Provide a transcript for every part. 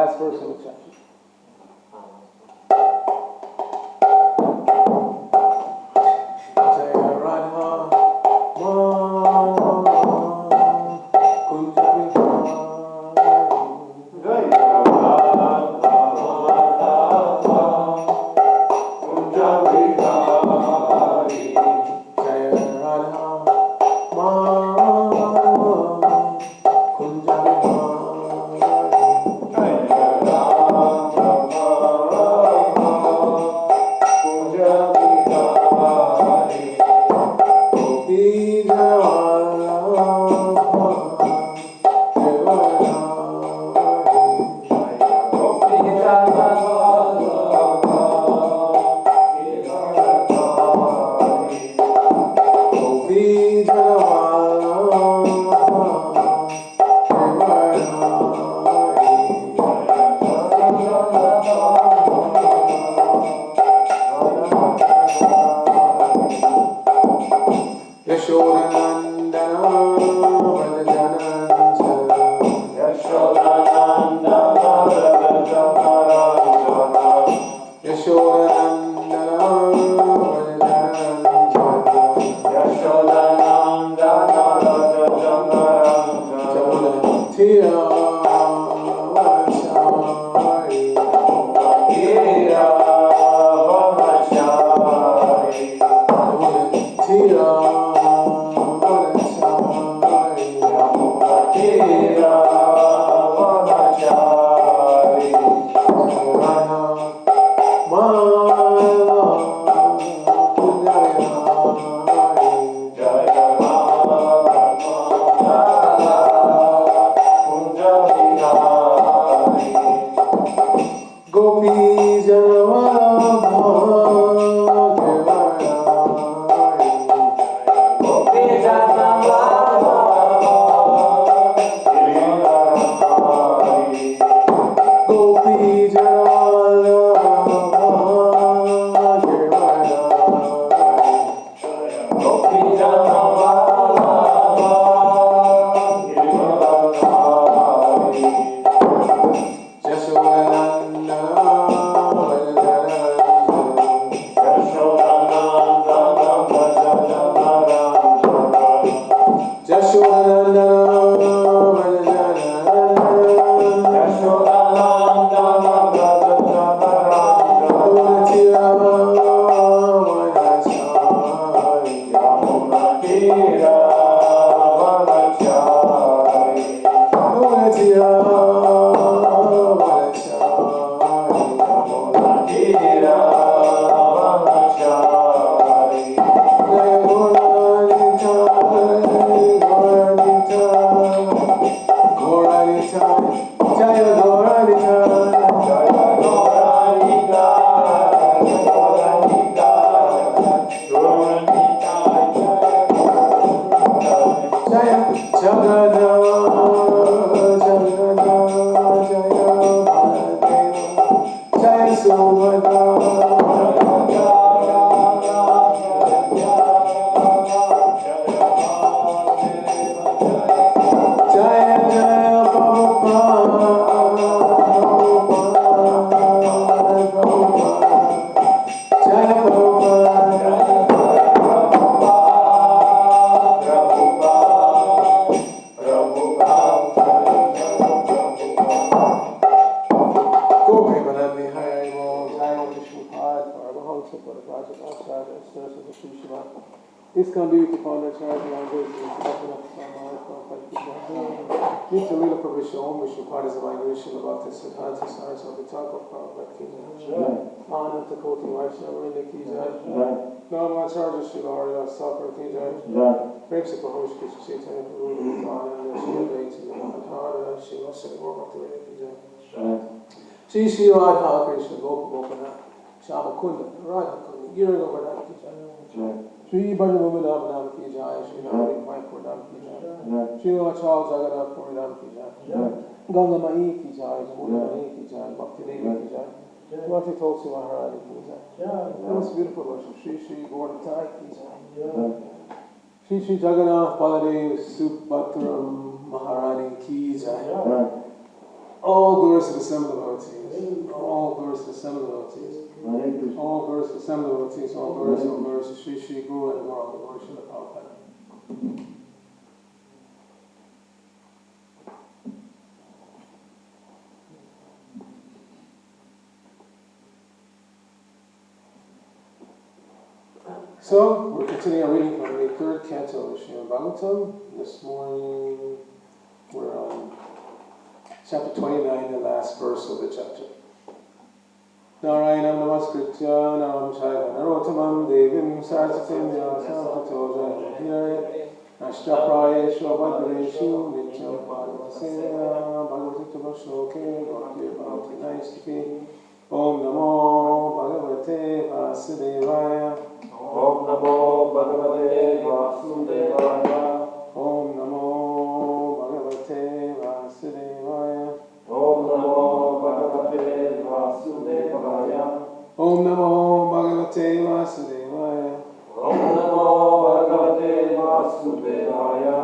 last verse of the chapter. Shri Radha Krishna Gopana Shama Kunda Radha Kunda Gira Govardhan Ki Jai Shri Bhajan Bhuminam Nam Ki Jai Shri Nari Mayapur Nam Ki Jai Shri Achal Jagannath Puri Nam Ki Jai Ganga Mai Ki Jai Jamuna Mai Ki Jai Bhakti Devi Ki Jai Bhakti Tulsi Maharani Ki Jai. That was beautiful worship. Shri Shri Gauratai Ki Jai Shri Shri Jagannath Baladev Subhadra Maharani Ki Jai. All glories to the Sema devotees. All glories to the Sema devotees. All glories to the Sema devotees. All glories to Shri Shri Guru and the world. The glory to the Prabhupada. So, we're continuing our reading from the third canto of Srimad Bhagavatam. This morning, we're on chapter 29, the last verse of the chapter. Narayanam namaskritya naram chaiva narottamam devim saraswatim vyasam tato jayamudire ashtaprayeshu abhadreshu nityam bhagavatasena bhagavatam shloke bhakti bhakti naistiki Om Namo Bhagavate Vasudevaya Om Namo Bhagavate Vasudevaya Om Namo Bhagavate Vasudevaya Om Namo Bhagavate Vasudevaya Om Namo Bhagavate Vasudevaya Om Namo Bhagavate Vasudevaya.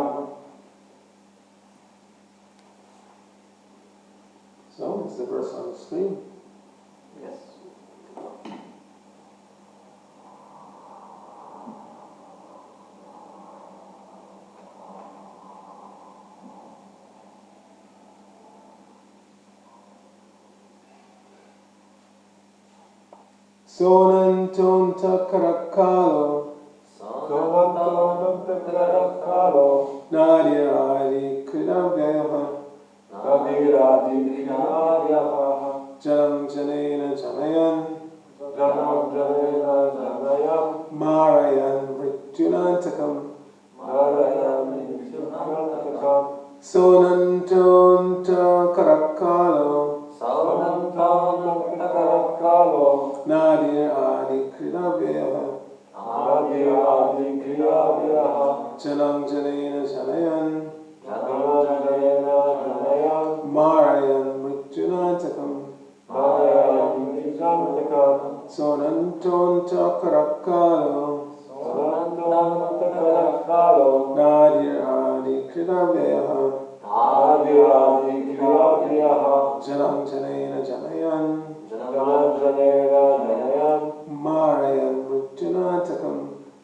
So, it's the verse on the screen. Yes. Sonanton Takarakalo Sonanton Takarakalo Nadiradi Kridavyaha Nadiradi Kridavyaha Janam Janena Janayan Janam Janena Janayam Marayan Vritunantakam Marayan Vritunantakam Sonanton Takarakalo Sonanton Takarakalo Nadir Adi Kridavyaha Nadir Adi Kridavyaha Janam Janena Janayan Janam Janena Janayam Marayan Vritunantakam Marayan Vritunantakam Sonanton Takarakalo Sonanton Takarakalo Nadir Adi Kridavyaha Nadir Adi Kridavyaha Janam Janena Janayan Janam Janena Janayam Marayan Vritunantakam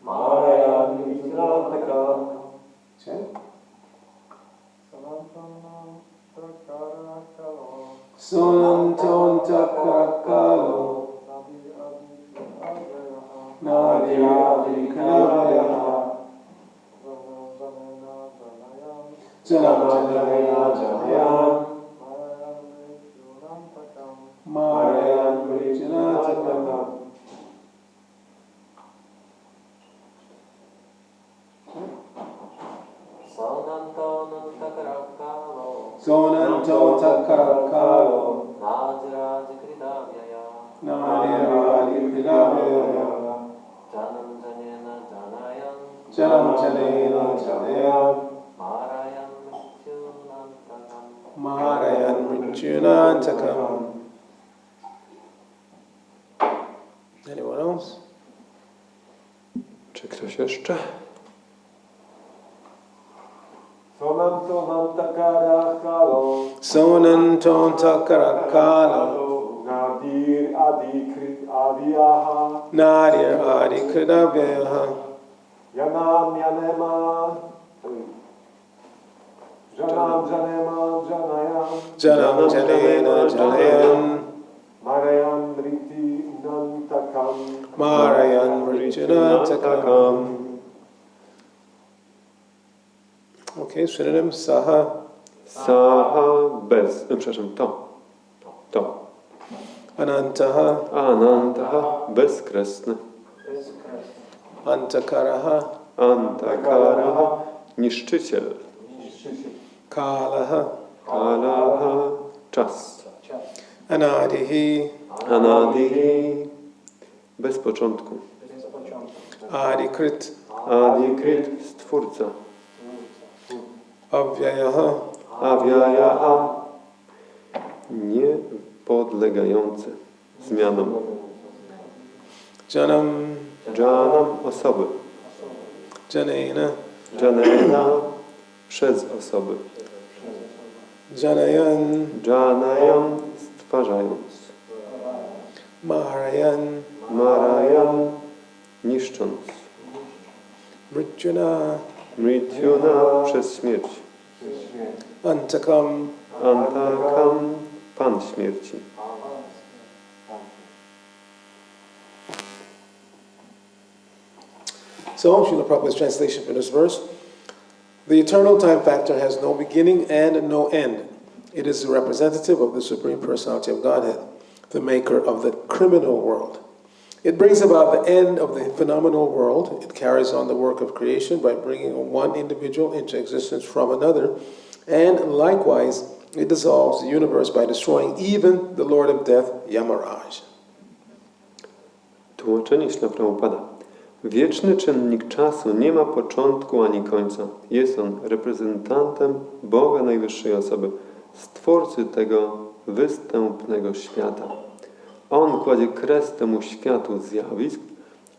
Marayan Vritunantakam. Check. Sonanton Takarakalo Nadir Adi Kridavyaha Janam Janena Janayan Marayan Vritunantakam. Sonanton Takarakalo Sonanton Takarakalo Nadir Adi Kridavyaha Janam Janena Janayam Janam Janena Janayan Marayan Vritunantakam. Anyone else? Czy ktoś jeszcze? Sonanton Takarakalo Sonanton Takarakalo Nadir Adi Kridavyaha Nadir Adi Kridavyaha Janam Janema Janam Janema Janayam Janam Janena Janayan Marayan Vritunantakam Marayan Vritunantakam. Okay, synonym Saha Saha bez, przepraszam, to. Anantaha Anantaha bezkresny. Antakaraha Antakaraha niszczyciel. Kalaha Kalaha czas. Anadihi Anadihi bez początku. Adikrit Adikrit stwórca. Avyayaha Avyayaha niepodlegający zmianom. Janam Janam osoby. Janena Janena przez osoby. Janayan, Janayan, stwarzając. Maharayan, Marayan, niszcząc. Mrityuna, Mrityuna, przez śmierć. Antakam, Antakam, Pan śmierci. So, Srila Prabhupada's translation for this verse: the eternal time factor has no beginning and no end. It is the representative of the Supreme Personality of Godhead, the maker of the criminal world. It brings about the end of the phenomenal world. It carries on the work of creation by bringing one individual into existence from another. And likewise, it dissolves the universe by destroying even the Lord of Death, Yamaraj. Tłumaczenie Śrila Prabhupada. Wieczny czynnik czasu nie ma początku ani końca. Jest on reprezentantem Boga Najwyższej Osoby, Stwórcy tego występnego świata. On kładzie kres temu światu zjawisk.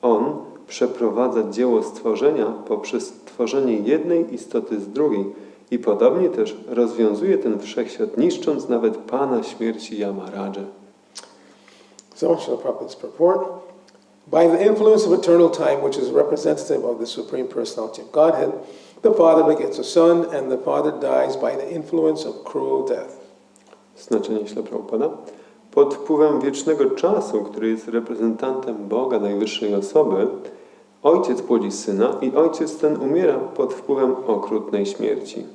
On przeprowadza dzieło stworzenia poprzez tworzenie jednej istoty z drugiej i podobnie też rozwiązuje ten wszechświat, niszcząc nawet Pana śmierci Yamaraja. So, Srila Prabhupada's purport. By the influence of eternal time, which is representative of the Supreme Personality of Godhead, the Father begets a Son, and the Father dies by the influence of cruel death. Znaczenie Śrila Prabhupada. Pod wpływem wiecznego czasu, który jest reprezentantem Boga Najwyższej Osoby, Ojciec płodzi Syna i Ojciec ten umiera pod wpływem okrutnej śmierci.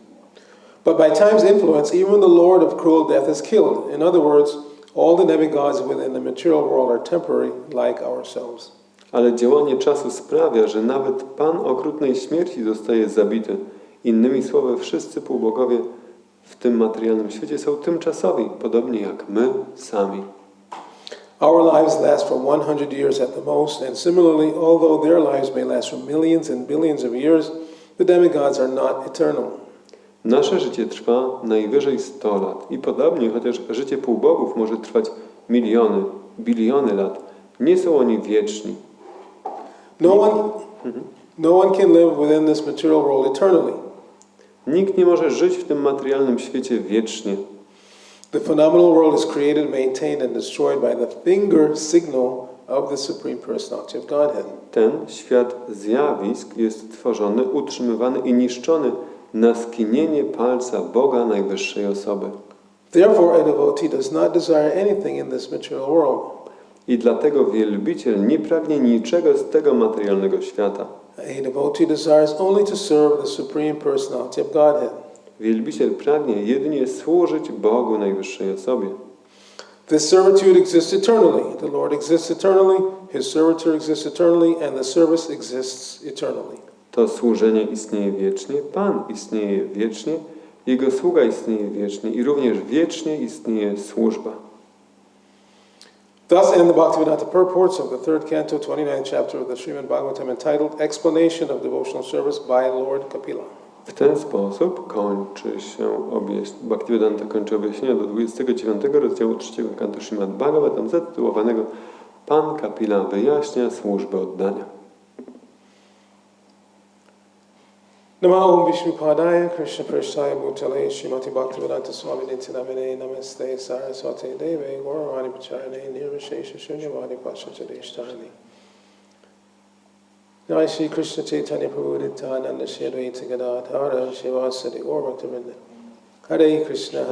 But by time's influence, even the Lord of cruel death is killed. In other words, all the demigods within the material world are temporary, like ourselves. Ale działanie czasu sprawia, że nawet Pan okrutnej śmierci zostaje zabity. Innymi słowy, wszyscy półbogowie w tym materialnym świecie są tymczasowi, podobnie jak my sami. Our lives last for 100 years at the most, and similarly, although their lives may last for millions and billions of years, the demigods are not eternal. Nasze życie trwa najwyżej 100 lat i podobnie, chociaż życie półbogów może trwać miliony, biliony lat, nie są oni wieczni. No one can live within this material world eternally. Nikt nie może żyć w tym materialnym świecie wiecznie. The phenomenal world is created, maintained, and destroyed by the finger signal of the Supreme Personality of Godhead. Ten świat zjawisk jest tworzony, utrzymywany i niszczony na skinienie palca Boga Najwyższej Osoby. Therefore, a devotee does not desire anything in this material world. I dlatego wielbiciel nie pragnie niczego z tego materialnego świata. A devotee desires only to serve the Supreme Personality of Godhead. Wielbiciel pragnie jedynie służyć Bogu Najwyższej Osobie. This servitude exists eternally. The Lord exists eternally, His servitor exists eternally, and the service exists eternally. To służenie istnieje wiecznie, Pan istnieje wiecznie, Jego sługa istnieje wiecznie i również wiecznie istnieje służba. Thus end the Bhaktivedanta purports of the third canto, 29th chapter of the Srimad Bhagavatam entitled Explanation of Devotional Service by Lord Kapila. W ten sposób kończy się Bhaktivedanta kończy objaśnienia do 29 rozdziału 3 kantu Srimad Bhagavatam zatytułowanego Pan Kapila wyjaśnia służbę oddania. Namo Vishnupadaya Krishna Prasthaya Bhutale Srimati Bhaktivedanta Swami Nityanamine Namaste Saraswati Deve Gauravani Pacharane Nirvishesha Shunyavadi Pashacharishtani Jai Shri Krishna Chaitanya Prabhu Nityananda Shri Advaita Gadadhara Shivasati Gauravantavinda Hare Krishna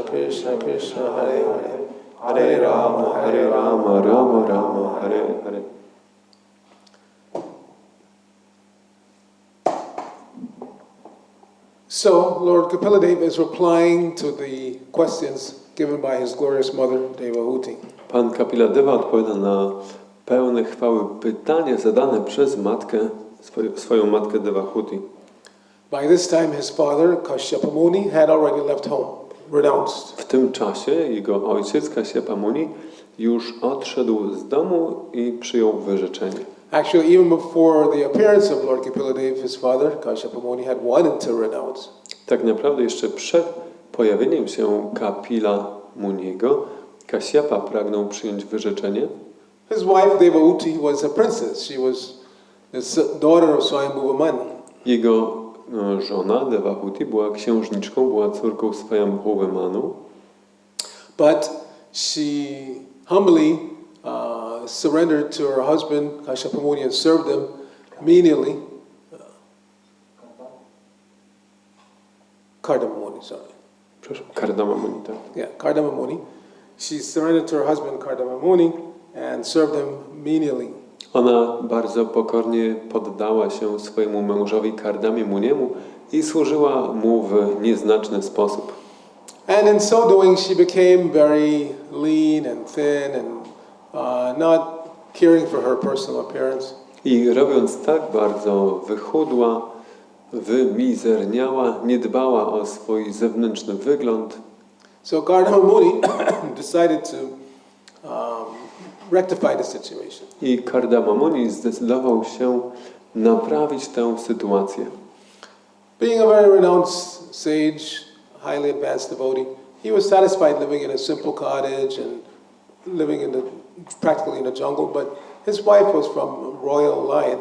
Krishna Krishna Hare Hare Hare Rama Rama Rama Hare Hare. So, Lord Kapila is replying to the questions given by his glorious mother, Devahuti. Pan Kapila Deva odpowiada na pełne chwały pytania zadane przez matkę, swoją matkę Devahuti. By this time his father, Kashyapa Muni, had already left home, renounced. W tym czasie jego ojciec, Kashyapa Muni, już odszedł z domu i przyjął wyrzeczenie. Actually, even before the appearance of Lord Kapila his father, Kashyapa Muni, had wanted to renounce. Tak naprawdę jeszcze przed pojawieniem się Kapila Muniego, Kashyapa pragnął przyjąć wyrzeczenie. His wife Devahuti was a princess. She was the daughter of Swayambhuva Mani. Jego żona Devahuti była księżniczką, była córką Swayambhuva Manu, but she humbly surrendered to her husband Kashyapa Muni and served him menially. Kardama Muni, sorry. przepraszam, Kardama Muni, tak? Yeah, Kardama Muni. She surrendered to her husband Kardama Muni and served him menially. Ona bardzo pokornie poddała się swojemu mężowi Kardamie Muniemu i służyła mu w nieznaczny sposób. And in so doing, she became very lean and thin and not caring for her personal appearance. I robiąc tak bardzo wychudła, wymizerniała, nie dbała o swój zewnętrzny wygląd. So Kardama Muni decided to rectify the situation. I Kardama Muni zdecydował się naprawić tę sytuację. Being a very renowned sage, highly advanced devotee, he was satisfied living in a simple cottage and living practically in the jungle, but his wife was from royal line,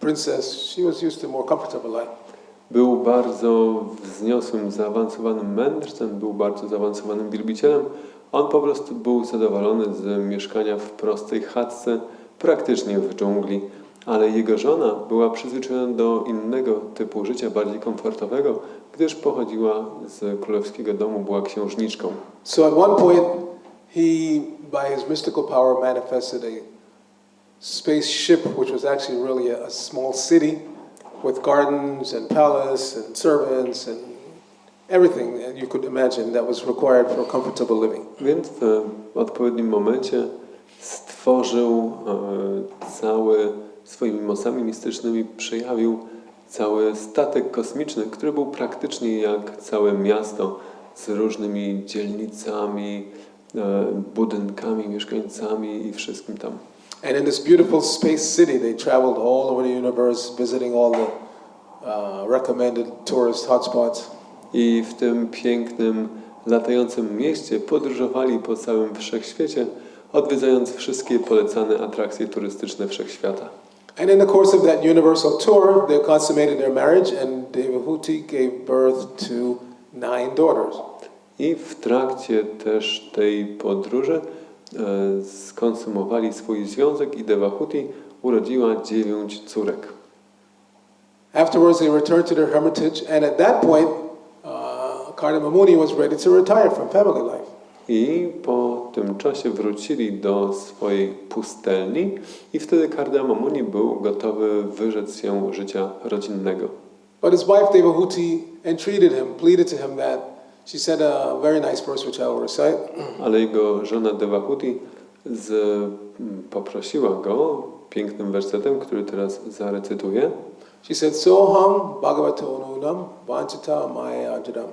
princess. She was used to a more comfortable life. Był bardzo wzniosłym, zaawansowanym mędrcem, był bardzo zaawansowanym wielbicielem. On po prostu był zadowolony z mieszkania w prostej chatce, praktycznie w dżungli, ale jego żona była przyzwyczajona do innego typu życia, bardziej komfortowego, gdyż pochodziła z królewskiego domu, była księżniczką. So at one point, he, by his mystical power, manifested a spaceship, which was actually really a small city with gardens and palace and servants and everything you could imagine that was required for comfortable living. Więc w odpowiednim momencie stworzył swoimi mocami mistycznymi przejawił cały statek kosmiczny, który był praktycznie jak całe miasto z różnymi dzielnicami, budynkami, mieszkańcami i wszystkim tam. And in this beautiful space city, they traveled all over the universe, visiting all the recommended tourist hotspots. I w tym pięknym, latającym mieście podróżowali po całym wszechświecie, odwiedzając wszystkie polecane atrakcje turystyczne wszechświata. And in the course of that universal tour, they consummated their marriage, and Devahuti gave birth to 9 daughters. I w trakcie też tej podróży skonsumowali swój związek i Devahuti urodziła 9 córek. Afterwards, they returned to their hermitage, and at that point, Kardama Muni was ready to retire from family life. I po tym czasie wrócili do swojej pustelni i wtedy Kardama Muni był gotowy wyrzec się życia rodzinnego. But his wife Devahuti entreated him, pleaded to him that she said a very nice verse which I will recite. Ale jego żona Devahuti poprosiła go pięknym wersetem, który teraz zarecytuję. She said, Soham Bhagavato Nunam Vanchita Maya Ajadam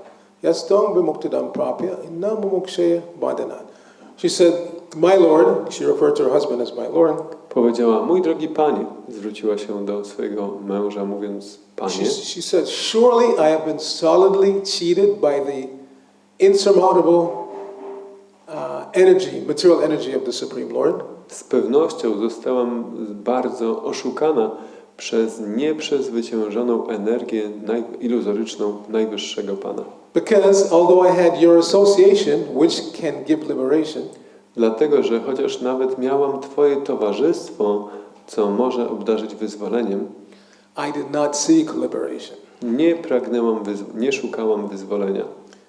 Yastong Vimuktidam Prapya Inna Mumukshaya Bandhanat. She said, my Lord, she referred to her husband as my Lord. Powiedziała, mój drogi panie, zwróciła się do swojego męża mówiąc, panie. She said, surely I have been solidly cheated by the insurmountable material energy of the Supreme Lord. Z pewnością zostałam bardzo oszukana przez nieprzezwyciężoną energię iluzoryczną Najwyższego Pana. Because although I had your association, which can give liberation, dlatego, że chociaż nawet miałam Twoje towarzystwo, co może obdarzyć wyzwoleniem, I did not seek liberation. nie pragnęłam, nie szukałam wyzwolenia.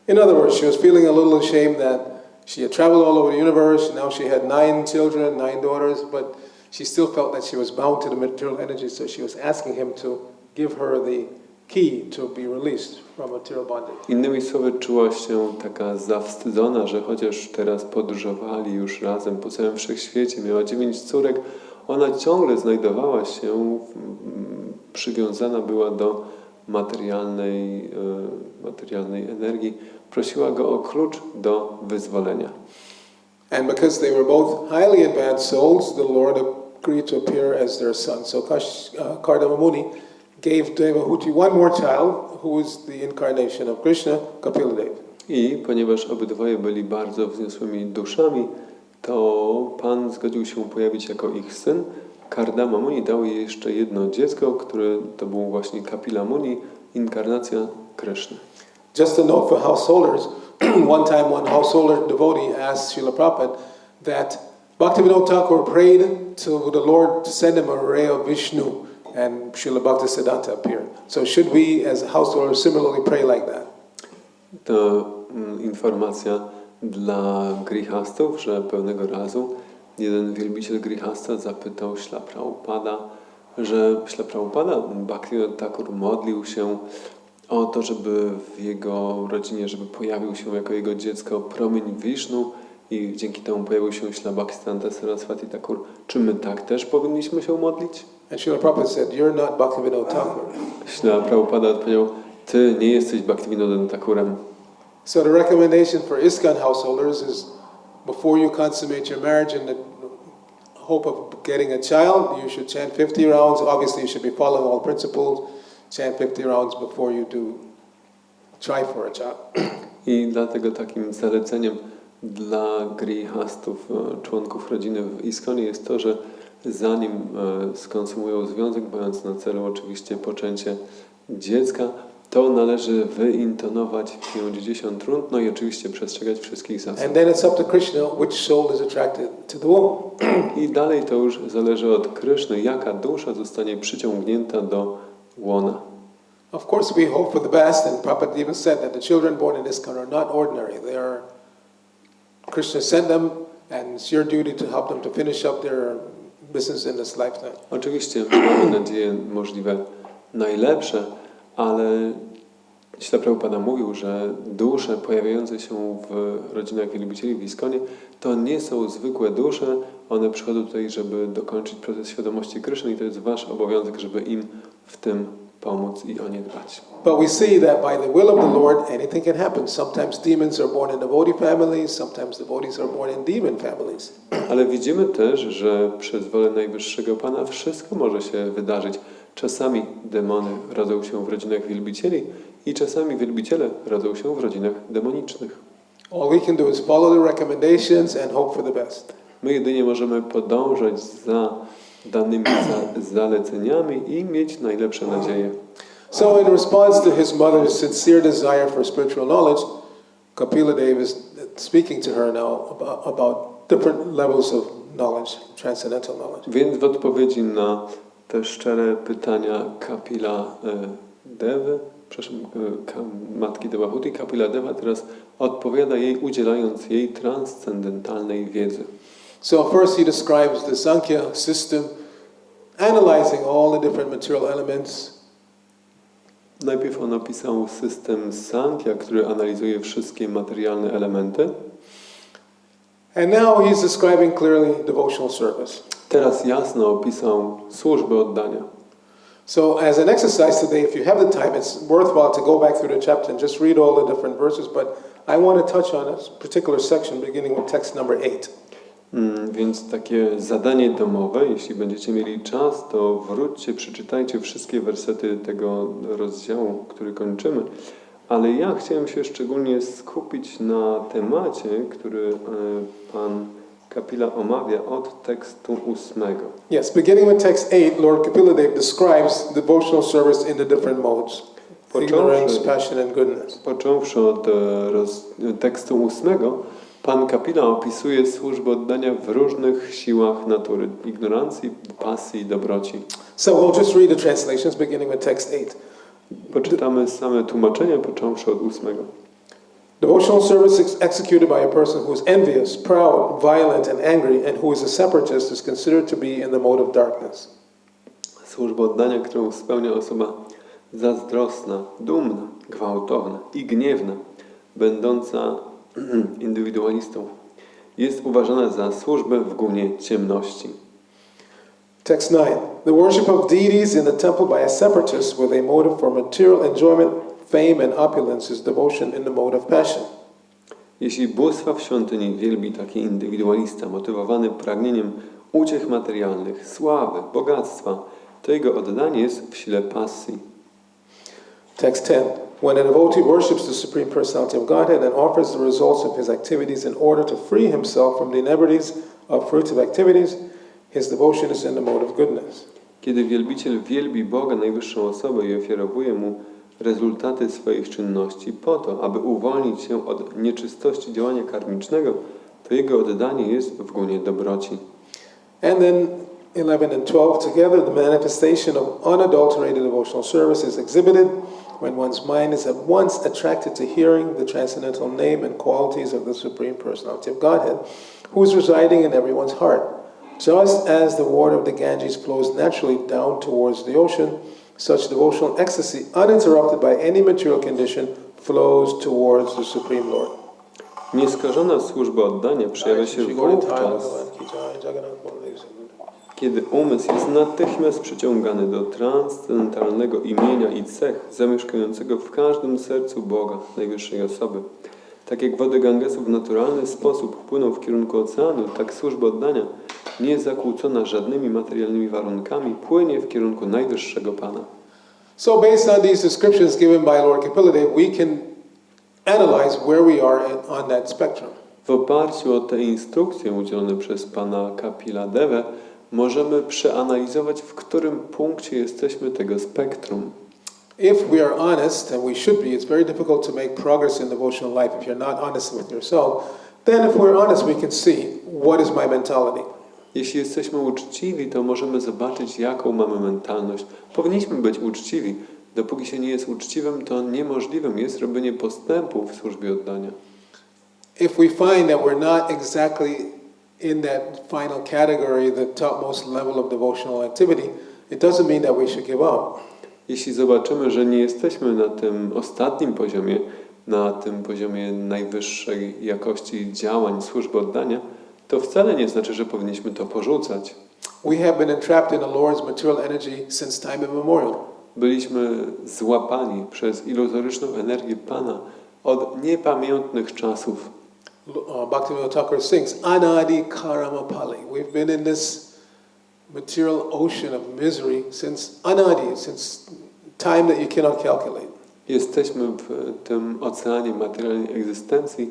In other words, she was feeling a little ashamed that she had traveled all over the universe. Now she had 9 children, 9 daughters, but she still felt that she was bound to the material energy, so she was asking him to give her the key to be released from material bondage. Innymi słowy, czuła się taka zawstydzona, że chociaż teraz podróżowali już razem po całym wszechświecie, miała 9 córek, ona ciągle znajdowała się, przywiązana była do materialnej energii. Prosiła go o klucz do wyzwolenia. And because they were both highly advanced souls, the Lord agreed to appear as their son. So Kardama Muni gave Devahuti one more child, who was the incarnation of Krishna, Kapila Deva. I ponieważ obydwoje byli bardzo wzniosłymi duszami, to Pan zgodził się pojawić jako ich syn. Kardama Muni dał jej jeszcze jedno dziecko, które to był właśnie Kapila Muni, inkarnacja Kryszny. Just a note for householders. One time one householder devotee asked Srila Prabhupada that Bhaktivinoda Thakur prayed to the Lord to send him a ray of Vishnu, and Srila Bhaktisiddhanta appeared. So should we as householders similarly pray like that? To informacja dla grihastów, że pewnego razu jeden wielbiciel grihasta zapytał Śla Prabhupada, że Śla Prabhupada, Bhaktivinoda Thakur modlił się o to, żeby w jego rodzinie, żeby pojawił się jako jego dziecko promień Wisznu i dzięki temu pojawił się Śla Bhaktisiddhanta Saraswati Thakur. Czy my tak też powinniśmy się modlić? And Srila Prabhupada said, "You're not Bhaktivinoda Thakur." Śla Prabhupada odpowiedział, ty nie jesteś Bhaktivinoda Thakurem. So the recommendation for ISKCON householders is before you consummate your marriage in the hope of getting a child, you should chant 50 rounds. Obviously you should be following all principles. Chant 50 rounds before you do try for a child. I dlatego takim zaleceniem dla grihastów, członków rodziny w ISKCONie jest to, że zanim skonsumują związek, mając na celu oczywiście poczęcie dziecka, to należy wyintonować 50 rund, no i oczywiście przestrzegać wszystkich zasad. And then it's up to Krishna which soul is attracted to the womb. I dalej to już zależy od Kryszny, jaka dusza zostanie przyciągnięta do łona. Of course we hope for the best, and Prabhupada even said that the children born in ISKCON are not ordinary. They are, Krishna sent them, and it's your duty to help them to finish up their business in this lifetime. Oczywiście mamy nadzieję możliwe najlepsze, ale Śla Prabhupada mówił, że dusze pojawiające się w rodzinach wielbicieli w ISKCOnie to nie są zwykłe dusze, one przychodzą tutaj, żeby dokończyć proces świadomości Kryszny i to jest wasz obowiązek, żeby im w tym pomóc i o nie dbać. But we see that by the will of the Lord, anything can happen. Sometimes demons are born in devotee families, sometimes devotees are born in demon families. Ale widzimy też, że przez wolę Najwyższego Pana wszystko może się wydarzyć. Czasami demony rodzą się w rodzinach wielbicieli i czasami wielbiciele rodzą się w rodzinach demonicznych. All we can do is follow the recommendations and hope for the best. My jedynie możemy podążać za danymi zaleceniami i mieć najlepsze nadzieje. So in response to his mother's sincere desire for spiritual knowledge, Kapila Dev is speaking to her now about different levels of knowledge, transcendental knowledge. Więc w odpowiedzi na te szczere pytania Kapila Devy, matki Devahuti, Kapila Deva teraz odpowiada jej, udzielając jej transcendentalnej wiedzy. So first he describes the Sankhya system, analyzing all the different material elements. Najpierw on opisał system Sankhya, który analizuje wszystkie materialne elementy. And now he's describing clearly devotional service. Teraz jasno opisał służbę oddania. So as an exercise today, if you have the time, it's worthwhile to go back through the chapter and just read all the different verses, but I want to touch on a particular section beginning with text number 8. Więc takie zadanie domowe, jeśli będziecie mieli czas, to wróćcie, przeczytajcie wszystkie wersety tego rozdziału, który kończymy. Ale ja chciałem się szczególnie skupić na temacie, który pan Kapila omawia od tekstu 8. Yes, beginning with text 8, Lord Kapila Dev describes devotional service in the different modes. Ignorance, passion and goodness. Począwszy od tekstu 8, pan Kapila opisuje służbę oddania w różnych siłach natury, ignorancji, pasji i dobroci. So we'll just read the translations beginning with text 8. Poczytamy same tłumaczenia, począwszy od 8. Devotional service is executed by a person who is envious, proud, violent and angry and who is a separatist is considered to be in the mode of darkness. Służba oddania, którą spełnia osoba zazdrosna, dumna, gwałtowna i gniewna, będąca indywidualistą, jest uważana za służbę w gunie ciemności. Text 9. The worship of deities in the temple by a separatist with a motive for material enjoyment, fame and opulence is devotion in the mode of passion. Jeśli bóstwa w świątyni wielbi taki indywidualista motywowany pragnieniem uciech materialnych, sławy, bogactwa, to jego oddanie jest w sile pasji. Text 10. When a devotee worships the Supreme Personality of Godhead and offers the results of his activities in order to free himself from the inebrities of fruitive activities, his devotion is in the mode of goodness. Kiedy wielbiciel wielbi Boga, najwyższą osobę i ofiarowuje mu rezultaty swoich czynności po to, aby uwolnić się od nieczystości działania karmicznego, to jego oddanie jest w gunie dobroci. And then 11 and 12 together, the manifestation of unadulterated devotional service is exhibited when one's mind is at once attracted to hearing the transcendental name and qualities of the Supreme Personality of Godhead, who is residing in everyone's heart. Just as the water of the Ganges flows naturally down towards the ocean, such devotional ecstasy, uninterrupted by any material condition, flows towards the Supreme Lord. Nieskażona służba oddania przejawia się wówczas, kiedy umysł jest natychmiast przyciągany do transcendentalnego imienia i cech zamieszkującego w każdym sercu Boga, najwyższej osoby. Tak jak wody Gangesu w naturalny sposób płyną w kierunku oceanu, tak służba oddania, nie zakłócona żadnymi materialnymi warunkami, płynie w kierunku najwyższego Pana. So based on these descriptions given by Lord Kapilade, we can analyze where we are on that spectrum. W oparciu o te instrukcje udzielone przez Pana Kapiladewę możemy przeanalizować, w którym punkcie jesteśmy tego spektrum. If we are honest, and we should be, it's very difficult to make progress in devotional life if you're not honest with yourself. Then if we're honest, we can see what is my mentality. Jeśli jesteśmy uczciwi, to możemy zobaczyć, jaką mamy mentalność. Powinniśmy być uczciwi. Dopóki się nie jest uczciwym, to niemożliwym jest robienie postępów w służbie oddania. If we find that we're not exactly in that final category, the topmost level of devotional activity, it doesn't mean that we should give up. Jeśli zobaczymy, że nie jesteśmy na tym ostatnim poziomie, na tym poziomie najwyższej jakości działań służby oddania, to wcale nie znaczy, że powinniśmy to porzucać. We have been entrapped in the Lord's material energy since time immemorial. Byliśmy złapani przez iluzoryczną energię Pana od niepamiętnych czasów. Bhaktivinoda Thakur sings, Anadi Karamapali. We've been in this material ocean of misery since Anadi, since time that you cannot calculate. Jesteśmy w tym oceanie materialnej egzystencji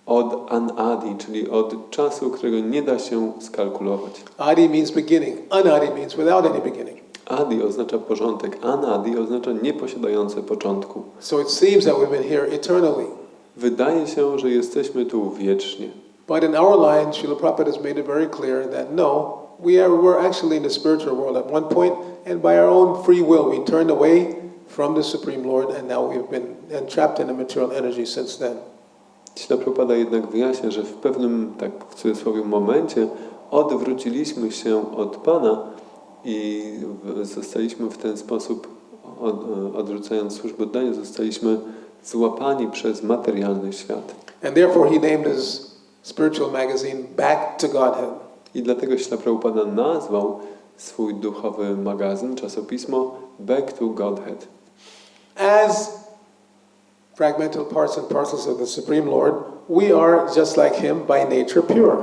od anadi, czyli od czasu, którego nie da się skalkulować. Adi means beginning. Anadi means without any beginning. Adi oznacza porządek, anadi oznacza nieposiadające początku. So it seems that we've been here eternally. Wydaje się, że jesteśmy tu wiecznie. But in our line, Srila Prabhupada has made it very clear that no, we're actually in the spiritual world at one point, and by our own free will we turned away from the Supreme Lord, and now we've been entrapped in the material energy since then. Śla Prabhupada jednak wyjaśnia, że w pewnym, tak w cudzysłowie, momencie odwróciliśmy się od Pana i zostaliśmy w ten sposób, odrzucając służbę oddania, zostaliśmy złapani przez materialny świat. And therefore he named his spiritual magazine Back to Godhead. I dlatego Śla Prabhupada nazwał swój duchowy magazyn, czasopismo Back to Godhead. As fragmental parts and parcels of the Supreme Lord, we are just like him by nature pure.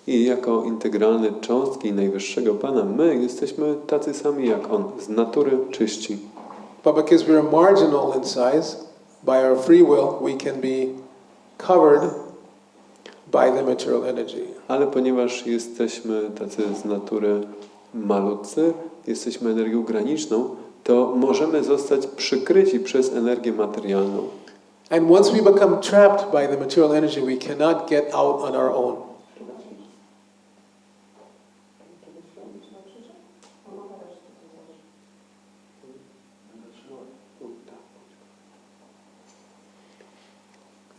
I jako integralne cząstki Najwyższego Pana, my jesteśmy tacy sami jak On, z natury czyści. But because we are marginal in size, by our free will, we can be covered by the material energy. Ale ponieważ jesteśmy tacy z natury malutcy, jesteśmy energią graniczną, to możemy zostać przykryci przez energię materialną. And once we become trapped by the material energy, we cannot get out on our own.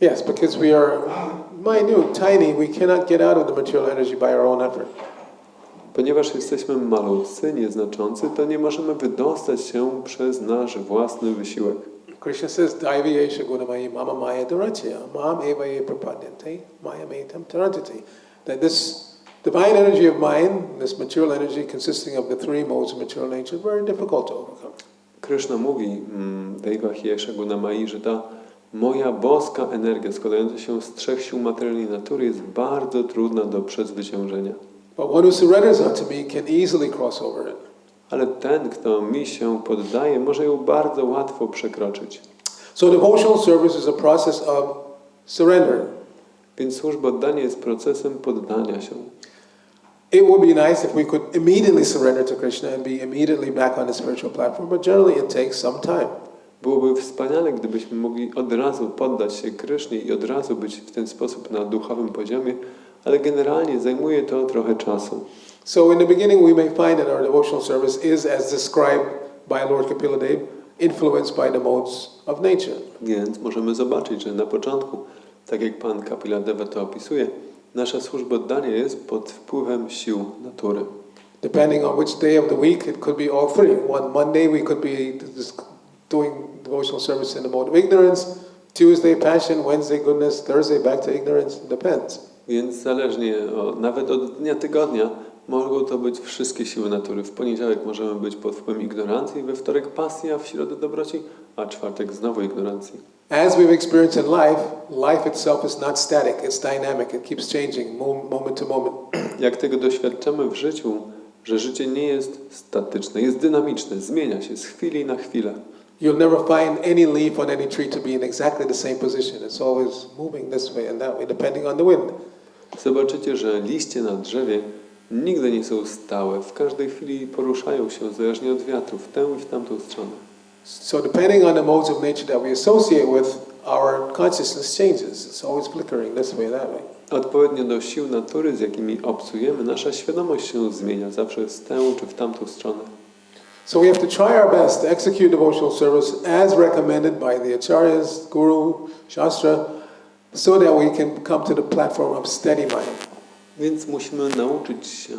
Yes, because we are minute, tiny, we cannot get out of the material energy by our own effort. Ponieważ jesteśmy malutcy, nieznaczący, to nie możemy wydostać się przez nasz własny wysiłek. Krishna says, Daiviyesha gunamaya mama maya duratya, mam eva ye prapadyante, maya metam tarantite. That this divine energy of mine, this material energy consisting of the three modes of material nature, is very difficult to overcome. Krishna mówi Daiviyesha gunamaya, że ta moja boska energia składająca się z trzech sił materialnej natury jest bardzo trudna do przezwyciężenia. But one who surrenders unto me can easily cross over it. Ale ten, kto mi się poddaje, może ją bardzo łatwo przekroczyć. So devotional service is a process of surrender. Więc służba oddania jest procesem poddania się. It would be nice if we could immediately surrender to Krishna and be immediately back on the spiritual platform, but generally it takes some time. Byłoby wspaniale, gdybyśmy mogli od razu poddać się Krysznie i od razu być w ten sposób na duchowym poziomie, ale generalnie zajmuje to trochę czasu. So in the beginning we may find that our devotional service is, as described by Lord Kapila Dev, influenced by the modes of nature. Więc możemy zobaczyć, że na początku, tak jak Pan Kapila Deva to opisuje, nasza służba oddania jest pod wpływem sił natury. Depending on which day of the week, it could be all three. One Monday we could be doing devotional service in the mode of ignorance, Tuesday passion, Wednesday goodness, Thursday back to ignorance. It depends. Więc zależnie nawet od dnia tygodnia mogą to być wszystkie siły natury. W poniedziałek możemy być pod wpływem ignorancji, we wtorek pasji, a w środę dobroci, a czwartek znowu ignorancji. As we've experienced in life, life itself is not static, it's dynamic, it keeps changing moment to moment. Jak tego doświadczamy w życiu, że życie nie jest statyczne, jest dynamiczne, zmienia się z chwili na chwilę. You'll never find any leaf on any tree to be in exactly the same position. It's always moving this way and that way, depending on the wind. Zobaczycie, że liście na drzewie nigdy nie są stałe. W każdej chwili poruszają się zależnie od wiatru, w tę i w tamtą stronę. So depending on the modes of nature that we associate with, our consciousness changes. It's always flickering this way, that way. Odpowiednio do sił natury, z jakimi obcujemy, nasza świadomość się zmienia, zawsze w tę czy w tamtą stronę. So we have to try our best to execute devotional service as recommended by the acharyas, guru, shastra, so that we can come to the platform of steady mind. Więc musimy nauczyć się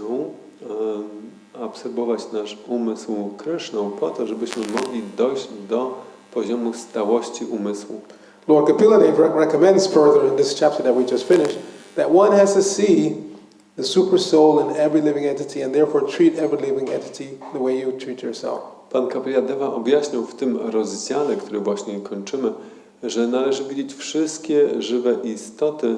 absorbować nasz umysł Kryszną po to, żebyśmy mogli dojść do poziomu stałości umysłu. Lord Kapila Dev recommends further in this chapter that we just finished that one has to see the super soul in every living entity and therefore treat every living entity the way you treat yourself. Pan Kapila Deva objaśnił w tym rozdziale, który właśnie kończymy, że należy widzieć wszystkie żywe istoty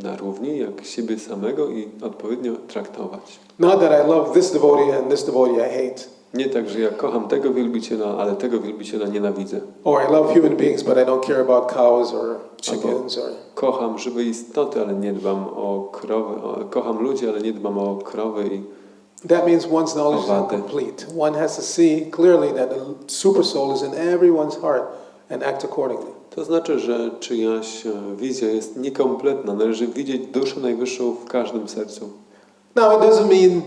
na równi jak siebie samego i odpowiednio traktować. Not that I love this devotee and this devotee I hate. Nie tak, że ja kocham tego wielbiciela, ale tego wielbiciela nienawidzę. Or I love human beings but I don't care about cows or chickens or... Kocham żywe istoty, ale nie dbam o krowy. Kocham ludzi, ale nie dbam o krowy i That means one's knowledge is incomplete. One has to see clearly that the super soul is in everyone's heart and act accordingly. To znaczy, że czyjaś wizja jest niekompletna. Należy widzieć duszę najwyższą w każdym sercu. Now it doesn't mean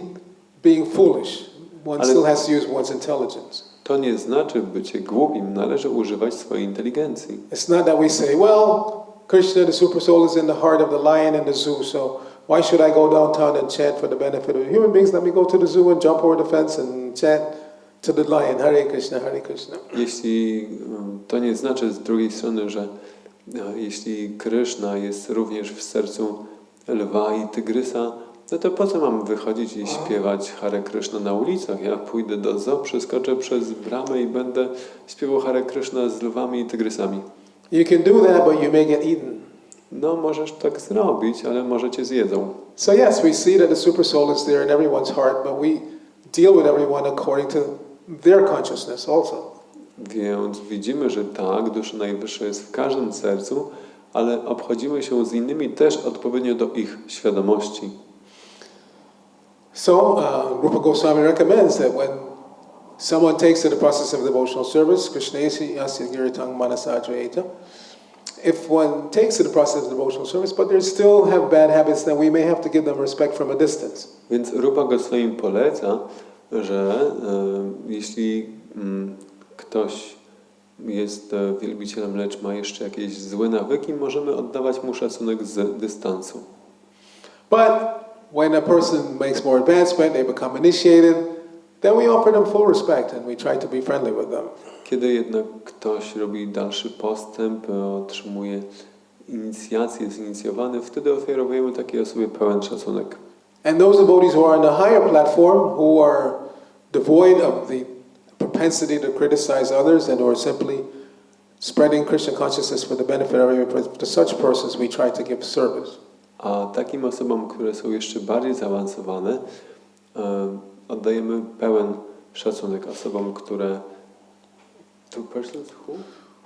being foolish. One still has to use one's intelligence. To nie znaczy bycie głupim. Należy używać swojej inteligencji. It's not that we say, well, Krishna, the super soul is in the heart of the lion in the zoo, so why should I go downtown and chant for the benefit of human beings? Let me go to the zoo and jump over the fence and chant to the lion, Hare Krishna, Hare Krishna. Jeśli to nie znaczy z drugiej strony, że jeśli Kryszna jest również w sercu lwa i tygrysa, no to po co mam wychodzić i śpiewać Hare Krishna na ulicach? Ja pójdę do zoo, przeskoczę przez bramę i będę śpiewał Hare Krishna z lwami i tygrysami. You can do that, but you may get eaten. No, możesz tak zrobić, ale może cię zjedzą. So yes, we see that the super soul is there in everyone's heart, but we deal with everyone according to their consciousness also. Więc widzimy, że tak, dusza najwyższa jest w każdym sercu, ale obchodzimy się z innymi też odpowiednio do ich świadomości. So Rupa Goswami recommends that when someone takes to the process of devotional service, Krishnesi Asya Giritang Manasajayeta, if one takes to the process of devotional service, but they still have bad habits, then we may have to give them respect from a distance. Więc Rupa Goswami poleca, że jeśli ktoś jest wielbicielem, lecz ma jeszcze jakieś złe nawyki, możemy oddawać mu szacunek z dystansu. But when a person makes more advancement, they become initiated, then we offer them full respect and we try to be friendly with them. Kiedy jednak ktoś robi dalszy postęp, otrzymuje inicjację, jest inicjowany, wtedy oferujemy takiej osobie pełen szacunek. And those devotees who are on the higher platform, who are devoid of the propensity to criticize others and who are simply spreading Krishna consciousness for the benefit of everyone, to such persons we try to give service. A takim osobom, które są jeszcze bardziej zaawansowane, oddajemy pełen szacunek osobom, które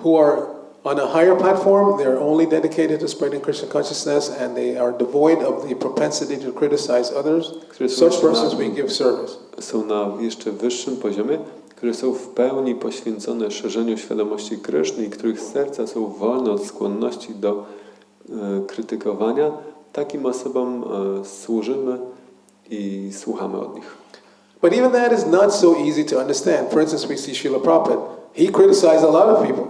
who are on a higher platform, they're only dedicated to spreading Krishna consciousness and they are devoid of the propensity to criticize others. Such persons we give service. Są na jeszcze wyższym poziomie, które są w pełni poświęcone szerzeniu świadomości Kryszny i których serca są wolne od skłonności do krytykowania, takim osobom służymy i słuchamy od nich. But even that is not so easy to understand. For instance, we see Srila Prabhupada. He criticized a lot of people.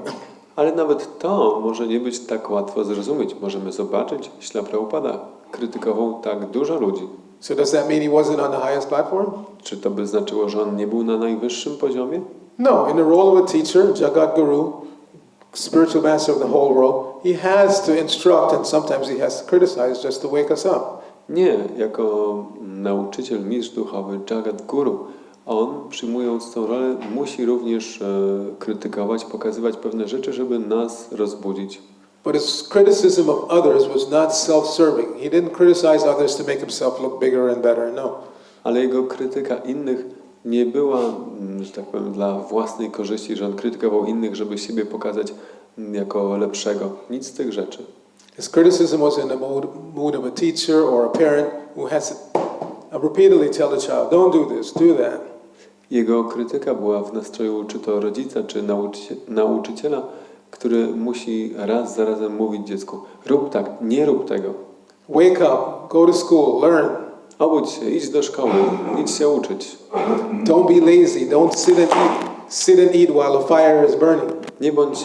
Ale nawet to może nie być tak łatwo zrozumieć. Możemy zobaczyć, Śrila Prabhupada krytykował tak dużo ludzi. So does that mean he wasn't on the highest platform? Czy to by znaczyło, że on nie był na najwyższym poziomie? No, in the role of a teacher, Jagat Guru, spiritual master of the whole world, he has to instruct and sometimes he has to criticize just to wake us up. Nie, jako nauczyciel, mistrz duchowy, Jagat Guru, on przyjmując tą rolę musi również krytykować, pokazywać pewne rzeczy, żeby nas rozbudzić. But his criticism of others was not self-serving. He didn't criticize others to make himself look bigger and better, no. Ale jego krytyka innych nie była, że tak powiem, dla własnej korzyści, że on krytykował innych, żeby siebie pokazać jako lepszego. Nic z tych rzeczy. His criticism was in the mood of a teacher or a parent who has to repeatedly tell the child, don't do this, do that. Jego krytyka była w nastroju czy to rodzica, czy nauczyciela, który musi raz za razem mówić dziecku, rób tak, nie rób tego. Wake up, go to school, learn. Obudź się, idź do szkoły, idź się uczyć. Don't be lazy, don't sit and eat while the fire is burning. Nie bądź